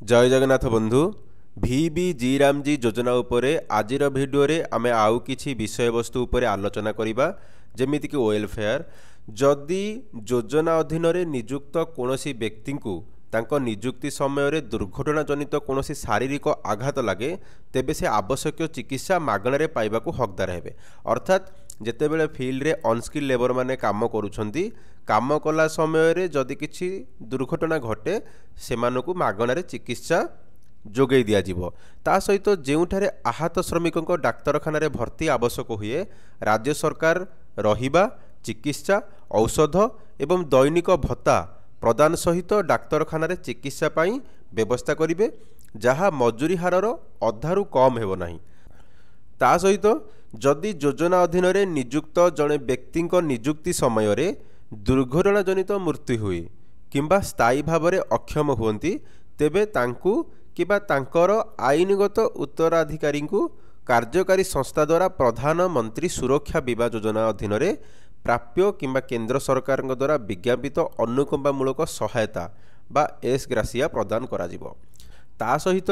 जय जगन्नाथ बंधु VBG रामजी योजना उपरे आजिर भिडियो आमे आउ किछि विषय वस्तु उपरे आलोचना करिबा जेमिति कि वेलफेयर जदि योजना अधीन रे नियुक्त कोनोसी व्यक्ति को तांको नियुक्ति समय रे दुर्घटना जनित कोनोसी शारीरिक आघात लगे तेबे से आवश्यक चिकित्सा मागणारे पाइबाकू हकदार हेबे। अर्थात जेतेबेले फील्ड रे अनस्किल लेबर माने काम करूछंती काम कला समय रे जदि किछि दुर्घटना घटे सेमानकू मागणारे चिकित्सा जोगई दिया जिवो। ता सहित जेउठारे आहत श्रमिकों डाक्तरखाना भर्ती आवश्यक हुए राज्य सरकार रहिबा चिकित्सा औषध एवं दैनिक भत्ता प्रदान सहित डाक्तरखाना चिकित्सा पाई व्यवस्था करिवे जहाँ मजूरी हारर अधारू कम हेबो नाही। ता सहित जदि योजना अधीन रे नियुक्त जड़े व्यक्ति नियुक्ति समय रे दुर्घटना जनित मृत्यु हुए किंबा स्थायी भाव में अक्षम हुंती तेबे तांकू किबा तांकर आईनगत उत्तराधिकारी को कार्यकारी संस्था द्वारा प्रधानमंत्री सुरक्षा बीमा योजना अधीन रे प्राप्य किंबा केंद्र सरकार द्वारा विज्ञापित अनुकंपामूलक सहायता बा एस ग्रासिया प्रदान करा जिवो। ता सहित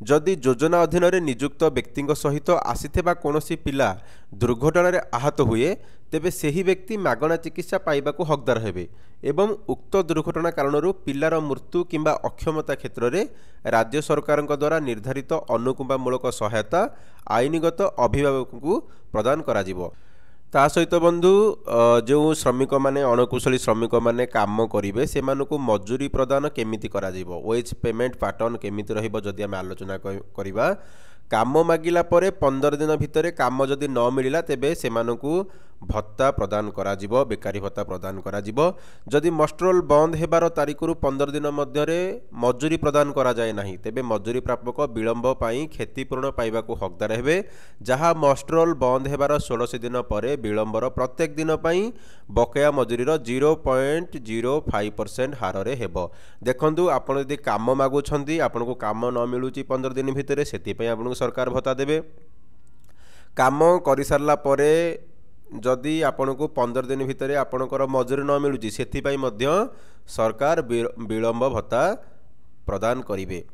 जदि योजना अधीन रे नियुक्त व्यक्ति सहित आसीथिबा कोनोसी पिला दुर्घटना रे आहत हुए तेबे सेही व्यक्ति मागणा चिकित्सा पाइबाकू हकदार हेबे एवं उक्त दुर्घटना कारणरू पिलार मृत्यु किंबा अक्षमता क्षेत्र में राज्य सरकार द्वारा निर्धारित अनुकंपामूलक सहायता आईनगत अभिभावक को प्रदान करा जिवो। ता सहित बंधु जो श्रमिक माने अणकुशली श्रमिक माने काम करेंगे से मजूरी प्रदान केमिति करा जिवो वेज पेमेंट पैटर्न केमिति रहिबो जदि आमे आलोचना करिबा काम मागिला परे 15 दिन भितर काम जदि न मिलिला तेबे सेमानकू भत्ता प्रदान करा जिवो बेकारी भत्ता प्रदान करा जिवो। जदि मस्ट्रोल बंद हेबार तारिखरू 15 दिन मध्यरे मजूरी प्रदान करा जाए नाही तेबे मजूरी प्रापक विलंब पाई क्षतिपूरण पाइबाकू हकदार हेबे जहाँ मस्ट्रोल बंद हेबार 16 दिन परे विलंबर प्रत्येक दिन पाई बकेया मजूरीर 0.05% हार रे हेबो। देखंतु आपण यदि काम मागुछंती आपनको काम न मिलुची 15 दिन भितर सेति पई आपनको सरकार भत्ता देबे। काम करि सारला परे जदि आपनको 15 दिन भितर आपणकर मजूरी न मिलुची सेति पई मध्य सरकार विलंब भत्ता प्रदान करिवे।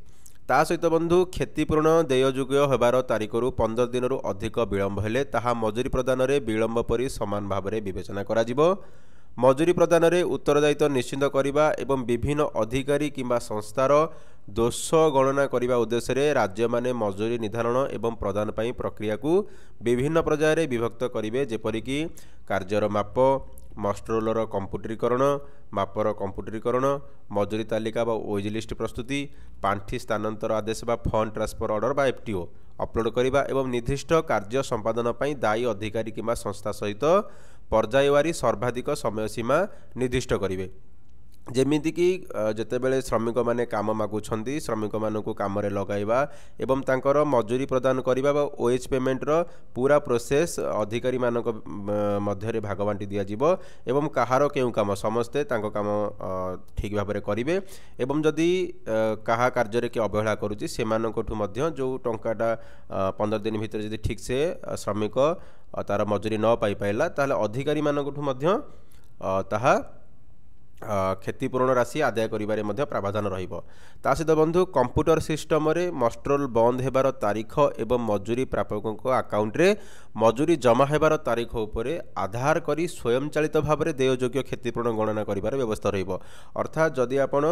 ता सहित बंधु क्षतिपूरण देययोग्य होबार तारिखरू 15 दिन अधिक विलंब हेले ताहा मजूरी प्रदान रे विलंब परि समान भाव में विवेचना करा जिवो। मजूरी प्रदान रे उत्तरदायित्व निश्चित करिबा एवं विभिन्न अधिकारी किंबा संस्थार दोष गणना करने उद्देश्य रे राज्य माने मजूरी निर्धारण एवं प्रदान पाई प्रक्रिया को विभिन्न पर्याय विभक्त करेंगे जेपरिकी कार्यर माप मस्ट्रोलर कंप्यूटरीकरण मापर कंप्यूटरीकरण मजूरी तालिका वेज लिस्ट प्रस्तुति पांठी स्थानांतर आदेश बा फंड ट्रांसफर ऑर्डर बा FTO अपलोड करने और निर्दिष्ट कार्य संपादन पर दायी अधिकारी किंबा संस्था सहित पर्यायवारी सर्वाधिक समय सीमा निर्दिष्ट करेंगे। जेमिति कि जेतेबेले श्रमिक माने काम मागुछंती श्रमिक मानकू काम रे लगाइबा एवं तांकर मजूरी प्रदान करिबा बा ओएच पेमेंट रो पूरा प्रोसेस अधिकारी मानक मध्य रे भाग बांटी दिया जिवो एवं कहार केउ काम समस्ते तांको काम ठीक भाव में करिवे एवं जदि कहा कार्य रे के अवहेला करूची से मानकठु मध्य जो टंकाटा 15 दिन भितर जदि ठीक से श्रमिक तार मजूरी न पाई पाइला ताले अधिकारी मानकठु मध्य ताहा क्षतिपूरण राशि आदाय करिबारे मध्य प्रावधान रहिबो। ता सहित बंधु कंप्यूटर सिस्टम रे मस्ट्रोल बंद हेबार तारीख एवं मजूरी प्रापकों अकाउंट रे मजूरी जमा हेबार तारीख उपरे आधार करी स्वयंचालित भाव में देययोग्य क्षतिपूरण गणना करिबार व्यवस्था रहिबो। अर्थात जदि आपण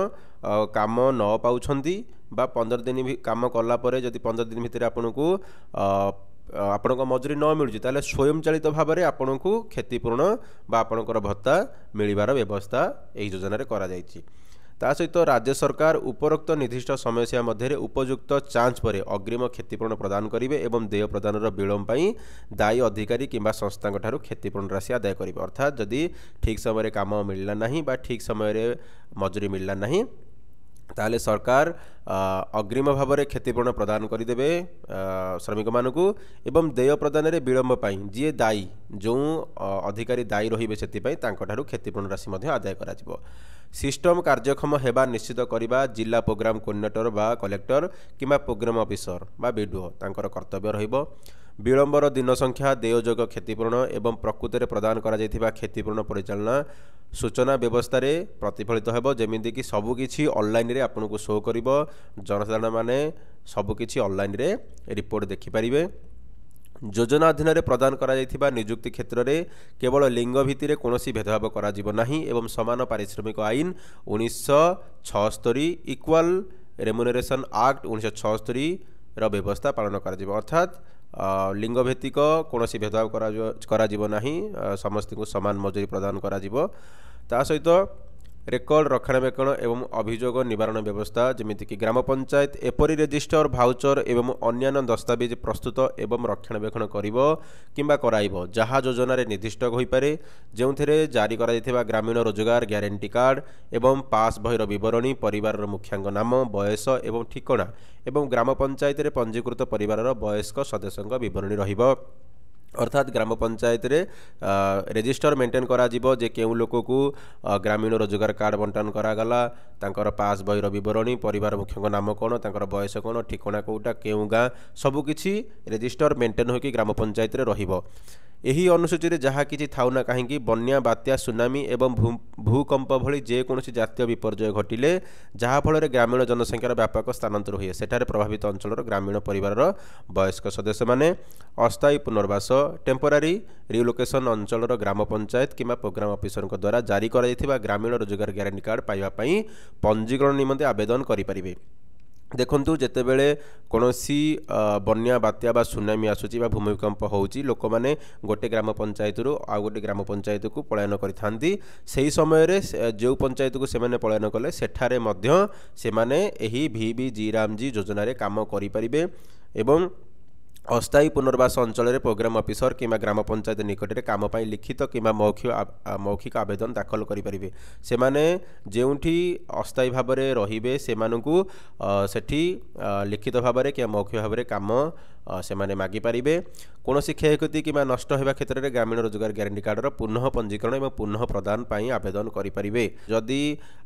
काम न पाउछंती बा 15 दिन भी काम कला परे जदि 15 दिन भितर आपनको आपण मजूरी न मिलूँ ताले स्वयंचालित भाव में आपण को क्षतिपूरण बा आपणकर भत्ता मिलबार व्यवस्था यही योजना रे करा जायछि। ता सहित राज्य सरकार उपरोक्त निर्दिष्ट समस्या मध्य उपयुक्त चांच पर अग्रिम क्षतिपूरण प्रदान करेंगे एवं देय प्रदान विलंब पाई दायी अधिकारी किंबा संस्था ठारू क्षतिपूरण राशि आदाय करेंगे। अर्थात जदि ठीक समय काम मिलला नहीं बा ठीक समय मजूरी मिलला नहीं ताले सरकार अग्रिम भाव में क्षतिपूरण प्रदान करदेवे श्रमिक मानकू एवं देय प्रदान रे विलंब पाई जी दायी जो अधिकारी दायी रहिबे सेतिपई तांकठारू क्षतिपूरण राशि मध्य आदाय करा जिवो। सिस्टम कार्यक्षम हेबा निश्चित करिबा जिला प्रोग्राम कोऑर्डिनेटर बा कलेक्टर किंबा प्रोग्राम ऑफिसर बा BDO तांकर कर्तव्य रहिबो। विलंबर दिन संख्या देययोग्य क्षतिपूरण एवं प्रकृत में प्रदान करा जायथिबा क्षतिपूरण परिचालना सूचना व्यवस्था प्रतिफलित होब जमीक सबकि ऑनलाइन रे आपको शो कर जनसाधारण मैंने सबकि ऑनलाइन रे रिपोर्ट देखिपारे। योजना अधीन प्रदान करा निजुक्ति क्षेत्र में केवल लिंग भित्ति कौन भेदभाव करा एवं समान पारिश्रमिक आईन 1976 इक्वाल रेमुनरेशन एक्ट 1976 रो व्यवस्था पालन करा अर्थात लिंग भित्तिक कौन भेदभाव करा समस्त को समान मजूरी प्रदान करा सहित रेकर्ड रक्षणाबेक्षण एवं अभियोग निवारण व्यवस्था जमीक ग्राम पंचायत एपरी रजिस्टर भाउचर एवं अन्य दस्तावेज प्रस्तुत एवं रक्षणाबेक्षण किंबा कराइब जहाँ योजना निर्दिष्ट होईपारे जो जारी करा ग्रामीण रोजगार ग्यारंटी कार्ड एवं पास बहीर बरणी परिवार मुखिया नाम बयस एवं ठिकना एवं ग्राम पंचायत पंजीकृत परिवार वयस्क सदस्यों बरणी रहिबो। अर्थात ग्राम पंचायत रे रजिस्टर मेंटेन करा जीवो जे केउ लोक को ग्रामीण रोजगार कार्ड बंटन करागला तांकर पास बहीर बरणी परिवार मुख्य नाम कौन तांकर बयस कौन ठिकना कौटा केउ गाँ सबकि रजिस्टर मेंटेन होकि ग्राम पंचायत रे रहिबो। एही अनुसूची रे जहाँ किछि थाउना कहीं बन्या बात्या सुनामी एवं भूकंप भली जेकोसी जातीय विपर्यय घटिले जहाँ फल ग्रामीण जनसंख्यार व्यापक स्थानांतर हुए सेठारे प्रभावित अंचल ग्रामीण परिवार वयस्क सदस्य माने अस्थायी पुनर्वास टेम्पोरारी रिलोकेशन अंचल ग्राम पंचायत किंबा प्रोग्राम ऑफिसर द्वारा जारी करा ग्रामीण रोजगार ग्यारंटी कार्ड पाइबापी पंजीकरण निमंते आवेदन करें। देखंतु जेतेबेले कोनोसी बन्या बात्या बा सुनामी आसुची बा भूमिकंप होउची लोक माने गोटे ग्राम पंचायत रु आ गोटे ग्राम पंचायत को पलायन करिथांती सेही समय रे जो पंचायत को सेमाने पलायन कले सेठारे मध्य सेमाने एही VBG रामजी योजना रे काम करि परिबे एवं अस्थायी पुनर्वास अंचल प्रोग्राम ऑफिसर किंबा ग्राम पंचायत निकट में काम पाई लिखित किंबा मौखिक आवेदन दाखल करें सेमाने जेउठी अस्थायी भाव में रहिबे सेमानकु सेठी लिखित भाव में कि मौखिक भाव में काम सेमाने मागी पारिबे। कोनोसी क्षयक्षति किंबा नष्ट होगा क्षेत्र में ग्रामीण रोजगार ग्यारंटी कार्डर पुनः पंजीकरण और पुनः प्रदान पाई आवेदन करें। जदि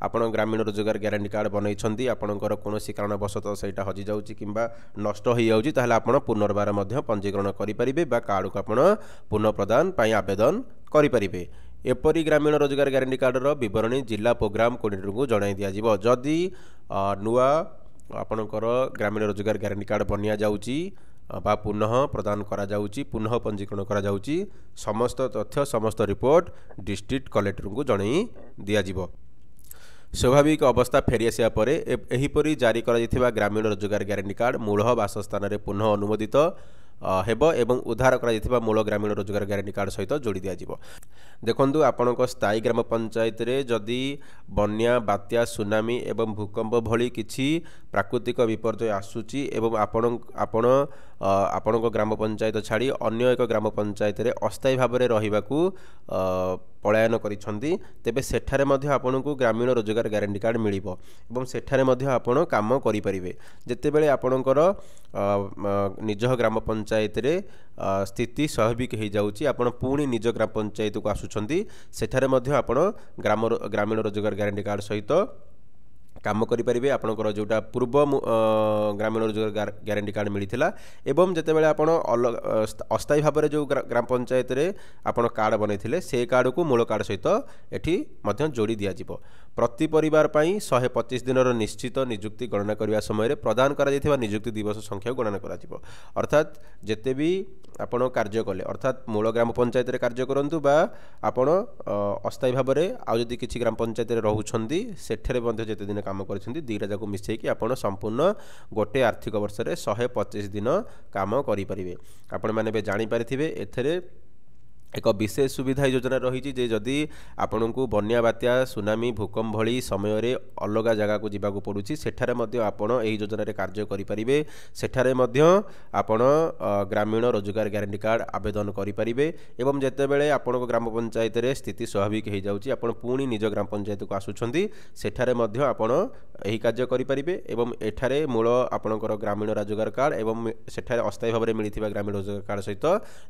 आपण ग्रामीण रोजगार ग्यारंटी कार्ड बनई आपणकर कोनोसी कारणवशतः सेटा हजि जाउची किंबा नष्ट हो जाउची ताहले आपण पुनर्बार मध्य पंजीकरण करें बा कार्ड को आपण पुनः प्रदान पाई आवेदन करें। एपरी ग्रामीण रोजगार ग्यारंटी कार्डर विवरणी जिला प्रोग्राम कोऑर्डिनेटर को जणाई दिया जिवो। जदि नुआ आपणकर ग्रामीण रोजगार ग्यारंटी कार्ड बनिया जाउची बा पुनः प्रदान करा जाउची पुनः पंजीकरण करा जाउची समस्त तथ्य समस्त रिपोर्ट डिस्ट्रिक्ट कलेक्टर को जणाई दिया जिवो। स्वाभाविक अवस्था फेरी आसिया परे एहीपरि जारी करा ग्रामीण रोजगार ग्यारंटी कार्ड मूल बासस्थान में पुनः अनुमोदित हेबो एवं उद्धार करा मूल ग्रामीण रोजगार ग्यारंटी कार्ड सहित जोड़ी दिया जिवो। देखंतु आपणक स्थायी ग्राम पंचायत रे जदि बन्या बात्या सुनामी एवं भूकंप भली किछि प्राकृतिक विपर्यय आसुची एवं आपणक ग्राम पंचायत छाड़ी अन्य एक ग्राम पंचायत रे अस्थायी भाव में रहिबाकू पलायन करिसंती तेबे सेठारे मध्य आपणकू ग्रामीण रोजगार ग्यारंटी कार्ड मिलिबो एवं सेठारे मध्य आपण काम करि परिबे। जेतेबेले आपणकर निज ग्राम पंचायत रे स्थिति स्वाभाविक हो जाउची आपण पुणी निज ग्राम पंचायत को आसुचंती सेठारे मध्य आपण ग्रामीण रोजगार ग्यारंटी कार्ड सहित काम करें। आपणकर जोटा पूर्व ग्रामीण रोजगार ग्यारंटी कार्ड मिलता एवं जितेबाला आपण अस्थायी भाव में जो ग्राम पंचायत रे आपण कार्ड बनई से कार्ड को मूल कार्ड सहित एठी मध्य जोड़ी दिया जिवो। प्रति परिवार पाई 125 दिन निश्चित निजुक्ति गणना करने समय प्रदान करा निजुक्ति दिवस संख्या गणना करा जिवो। अर्थात जेते भी आपण कार्य कले अर्थात मूल ग्राम पंचायत रे कार्य करंतु बा आपण अस्थायी भाव में आउ जदि किछि ग्राम पंचायत रे रहउछंती सेठरे मध्य जेते दिन काम करछंती दुईटा जाक मिसेकी आपण संपूर्ण गोटे आर्थिक वर्ष रे 125 दिन काम करि परिबे। आपण माने बे जानि पारिथिबे एथरे एक विशेष सुविधा योजना रही जे जदि आपण को बन्या बात्या सुनामी भूकंप भली समय रे अलग जगह को जीवा पड़ुछि सेठारे मध्य आपण एही योजना रे कार्य करि परिबे। सेठारे मध्य आपण ग्रामीण रोजगार ग्यारंटी कार्ड आवेदन करि परिबे एवं जेतेबेले आपण ग्राम पंचायत रे स्थिति स्वाभाविक हो जाउछि आपण पुणी निज ग्राम पंचायत को आसुछंती सेठारे मध्य आपण एही कार्य करि परिबे एवं एठारे मूल आपणकर ग्रामीण रोजगार कार्ड एवं सेठारे अस्थायी भाव में मिलिथिबा ग्रामीण रोजगार कार्ड सहित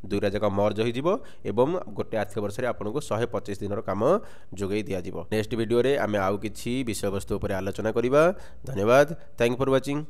दुईटा जगह मर्ज हो जिवो एवं गोटे आर्थिक वर्ष में आपको 125 दिन काम जोगई दिया जिवो। नेक्स्ट वीडियो रे आमे आउ किछि विषय वस्तु उपर आलोचना करिबा। धन्यवाद। Thank for watching.